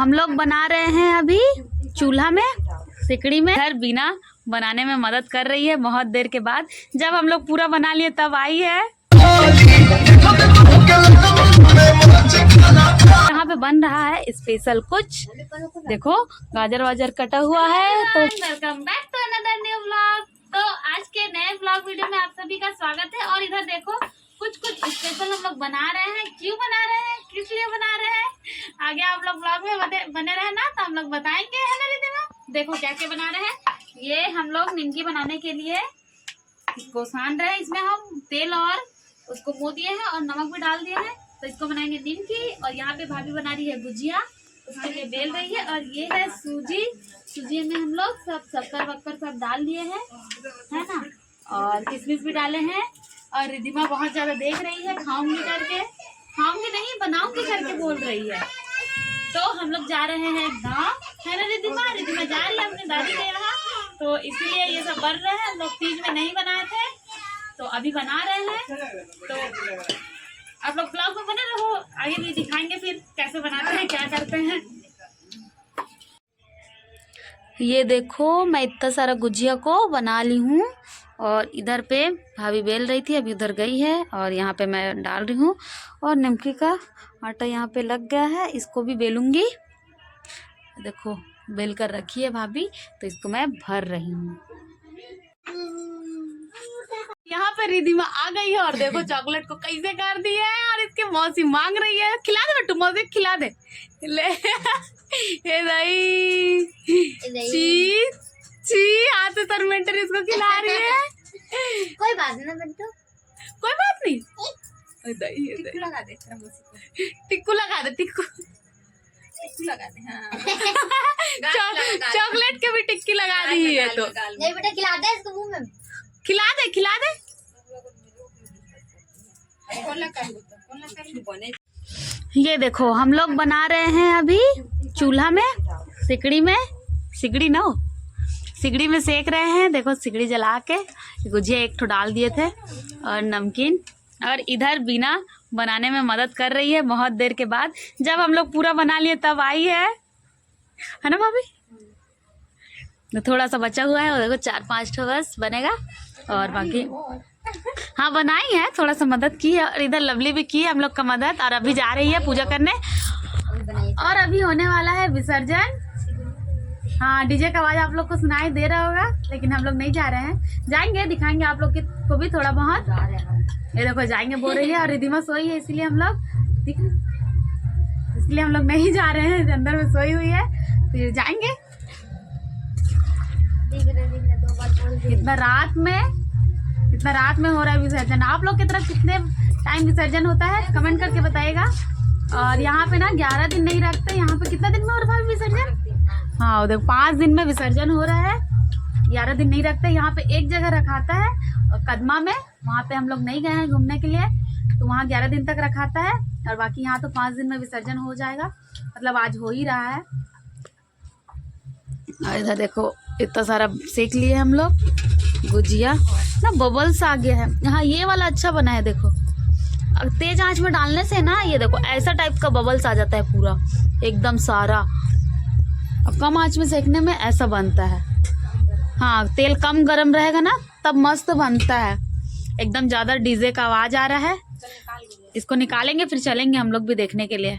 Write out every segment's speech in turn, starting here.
हम लोग बना रहे हैं अभी चूल्हा में, सिकड़ी में। इधर बीना बनाने में मदद कर रही है बहुत देर के बाद। जब हम लोग पूरा बना लिए तब आई है। यहाँ पे बन रहा है स्पेशल कुछ, देखो गाजर वाजर कटा हुआ है। तो welcome back to another new vlog. तो आज के नए व्लॉग वीडियो में आप सभी का स्वागत है। और इधर देखो कुछ स्पेशल हम लोग बना रहे हैं। क्यों बना रहे हैं, किस लिए बना रहे हैं, आगे आप लोग व्लॉग में बने रहे ना, तो हम लोग बताएंगे, है ना रिद्धिमा। देखो क्या क्या बना रहे हैं। ये हम लोग निमकी बनाने के लिए इसको सान रहे हैं। इसमें हम तेल और उसको मो दिए हैं और नमक भी डाल दिए हैं। तो इसको बनाएंगे निमकी। और यहाँ पे भाभी बना रही है गुजिया, उसके लिए बेल रही है। और ये है सूजी, सूजी में हम लोग सब शक्कर वक्कर सब डाल दिए हैं, है ना। और किशमिश भी डाले हैं। और रिद्धिमा बहुत ज्यादा देख रही है, खाऊंगी करके, खाऊंगी नहीं बनाऊंगी करके बोल रही है। तो हम लोग जा रहे हैं गाँव, है ना रिद्धिमा। रिद्धिमा जा रही है अपनी दादी के यहाँ, तो इसीलिए ये सब बन रहे हैं। हम लोग तीज में नहीं बनाए थे, तो अभी बना रहे हैं। तो आप लोग ब्लॉग में बने रहो, आगे भी दिखाएंगे फिर कैसे बनाते हैं, क्या करते हैं। ये देखो मैं इतना सारा गुजिया को बना ली हूँ। और इधर पे भाभी बेल रही थी, अभी उधर गई है। और यहाँ पे मैं डाल रही हूँ। और निमकी का आटा यहाँ पे लग गया है, इसको भी बेलूंगी। देखो बेल कर रखी है भाभी, तो इसको मैं भर रही हूँ। यहाँ पे रिद्धिमा आ गई है और देखो चॉकलेट को कैसे कर दी है। और इसके मौसी मांग रही है, खिला दे बेटू, मौसी खिला दे। ले ये दही ची ची हाथ से टर्मेंटर इसको खिला रही है। कोई बात नहीं बेटू, कोई बात नहीं। दही टिक्कू लगा दे, टिक्कू लगा दे, टिक्कू लगा दे। हाँ। चॉकलेट के भी टिक्की लगा दी है। तो नहीं बेटा खिला दे इसको मुंह में, खिला दे, खिला दे। ये देखो हम लोग बना रहे हैं अभी चूल्हा में, सिकड़ी में, सिकड़ी ना हो, सिगड़ी में सेक रहे हैं। देखो सिगड़ी जला के गुजिया एक ठो डाल दिए थे और नमकीन। और इधर बीना बनाने में मदद कर रही है बहुत देर के बाद। जब हम लोग पूरा बना लिए तब आई है ना भाभी। तो थोड़ा सा बचा हुआ है, और देखो 4-5 ठो बस बनेगा। और बाकी हाँ बनाई है, थोड़ा सा मदद की है। और इधर लवली भी की है हम लोग का मदद। और अभी जा रही है पूजा करने। और अभी होने वाला है विसर्जन। हाँ डीजे का आवाज आप लोग को सुनाई दे रहा होगा, लेकिन हम लोग नहीं जा रहे हैं, जाएंगे, दिखाएंगे आप लोग को भी थोड़ा बहुत। ये देखो जाएंगे बोल रही है। और रिद्धिमा सोई है, इसलिए हम लोग नहीं जा रहे हैं, अंदर में सोई हुई है, फिर जाएंगे। इतना रात में हो रहा है विसर्जन। आप लोग की तरफ कितने टाइम विसर्जन होता है कमेंट करके बताइएगा। और यहाँ पे ना 11 दिन नहीं रखते। यहाँ पे कितना दिन में हो रहा है विसर्जन? हाँ देखो 5 दिन में विसर्जन हो रहा है, 11 दिन नहीं रखते। यहाँ पे एक जगह रखाता है और कदमा में, वहाँ पे हम लोग नहीं गए हैं घूमने के लिए, तो वहाँ 11 दिन तक रखाता है। और बाकी यहाँ तो 5 दिन में विसर्जन हो जाएगा, मतलब आज हो ही रहा है। और इधर देखो इतना सारा सेक लिए हम लोग गुजिया ना, बबल्स आ गया है। हाँ ये वाला अच्छा बना है, देखो तेज आंच में डालने से ना, ये देखो ऐसा टाइप का बबल्स आ जाता है पूरा एकदम सारा। अब कम आंच में सेकने में ऐसा बनता है। हाँ तेल कम गरम रहेगा ना, तब मस्त बनता है एकदम। ज्यादा डीजे का आवाज आ रहा है, इसको निकालेंगे फिर चलेंगे हम लोग भी देखने के लिए।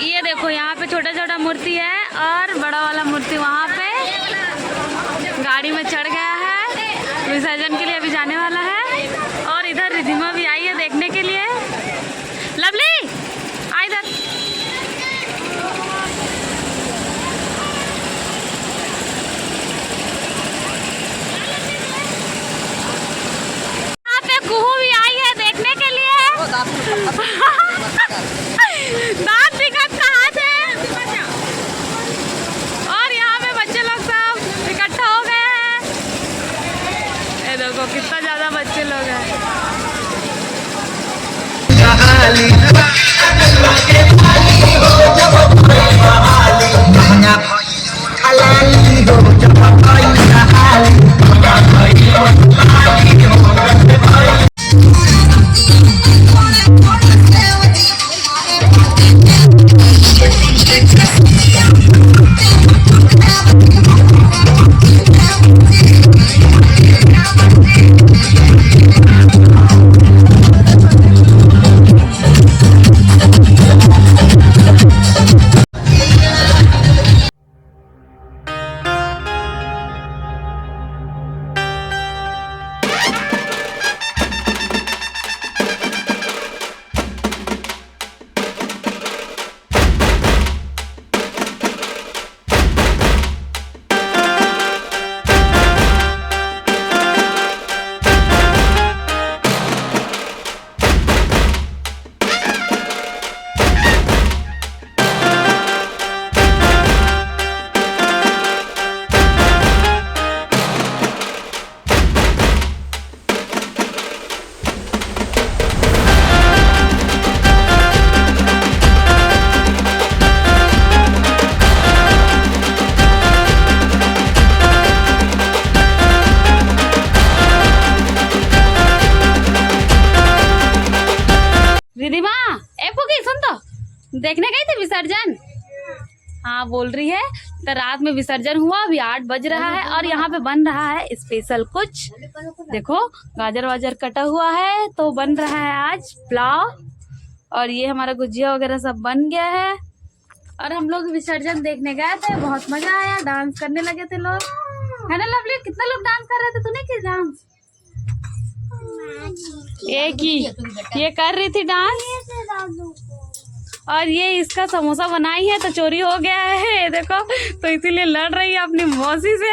ये देखो यहाँ पे छोटा छोटा मूर्ति है और बड़ा वाला मूर्ति वहाँ पे गाड़ी में चढ़ गया है, विसर्जन के लिए अभी जाने वाला है। और इधर रिद्धिमा भी आई है देखने के लिए। लवली आ इधर। यहाँ पे कुहू भी आई है देखने के लिए। दांत दिखत कहाँ थे। और यहाँ पे बच्चे लोग सब इकट्ठा हो गए हैं। ये देखो कितना ज्यादा बच्चे लोग हैं। रिधिमा, ए फुगी सुन तो, देखने गई थी विसर्जन? हाँ बोल रही है। तो रात में विसर्जन हुआ, अभी 8 बज रहा है और यहाँ पे बन रहा है स्पेशल कुछ। देखो गाजर वाजर कटा हुआ है, तो बन रहा है आज पुलाव। और ये हमारा गुजिया वगैरह सब बन गया है। और हम लोग विसर्जन देखने गए थे, बहुत मजा आया, डांस करने लगे थे लोग, है ना लवली? कितना लोग डांस कर रहे थे, तूने किस डांस? एक ही ये कर रही थी डांस। और ये इसका समोसा बनाई है तो चोरी हो गया है, देखो, तो इसीलिए लड़ रही है अपनी मौसी से।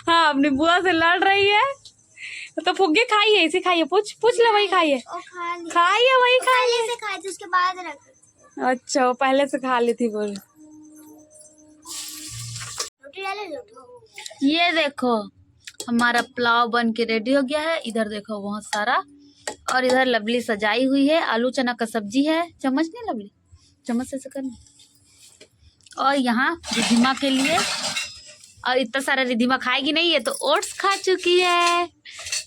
हाँ अपनी बुआ से लड़ रही है। तो फुग्गे खाई है, इसी खाई है, पूछ ले, वही खाई है, खाई है वही खाई है। खाए थे उसके बाद रख। अच्छा वो पहले से खा ली थी बोल। रोटी डाले दो। ये देखो हमारा पुलाव बन के रेडी हो गया है। इधर देखो बहुत सारा, और इधर लवली सजाई हुई है, आलू चना का सब्जी है। चम्मच नहीं लवली, चम्मच से करना। और यहाँ रिधिमा के लिए, और इतना सारा रिधिमा खाएगी नहीं, ये तो ओट्स खा चुकी है,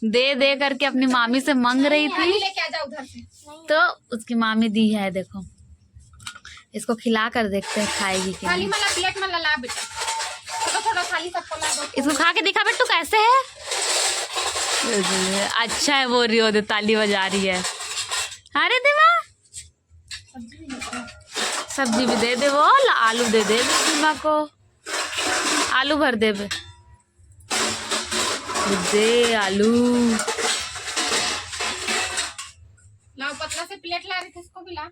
दे दे करके अपनी मामी से मांग रही थी, तो उसकी मामी दी है। देखो इसको खिला कर देखते हैं खाएगी कि नहीं। प्लेट में ला बेटा, थोड़ा थाली सबको ला दो। इसको खा के दिखा बेटू कैसे है। अच्छा है, वो रियो दे ताली बजा रही है। अरे दिमा सब्जी भी दे दे, वो आलू दे दे दिमा को, आलू भर दे दे आलू। लाओ पतला से प्लेट ला रही थी, इसको भी ला।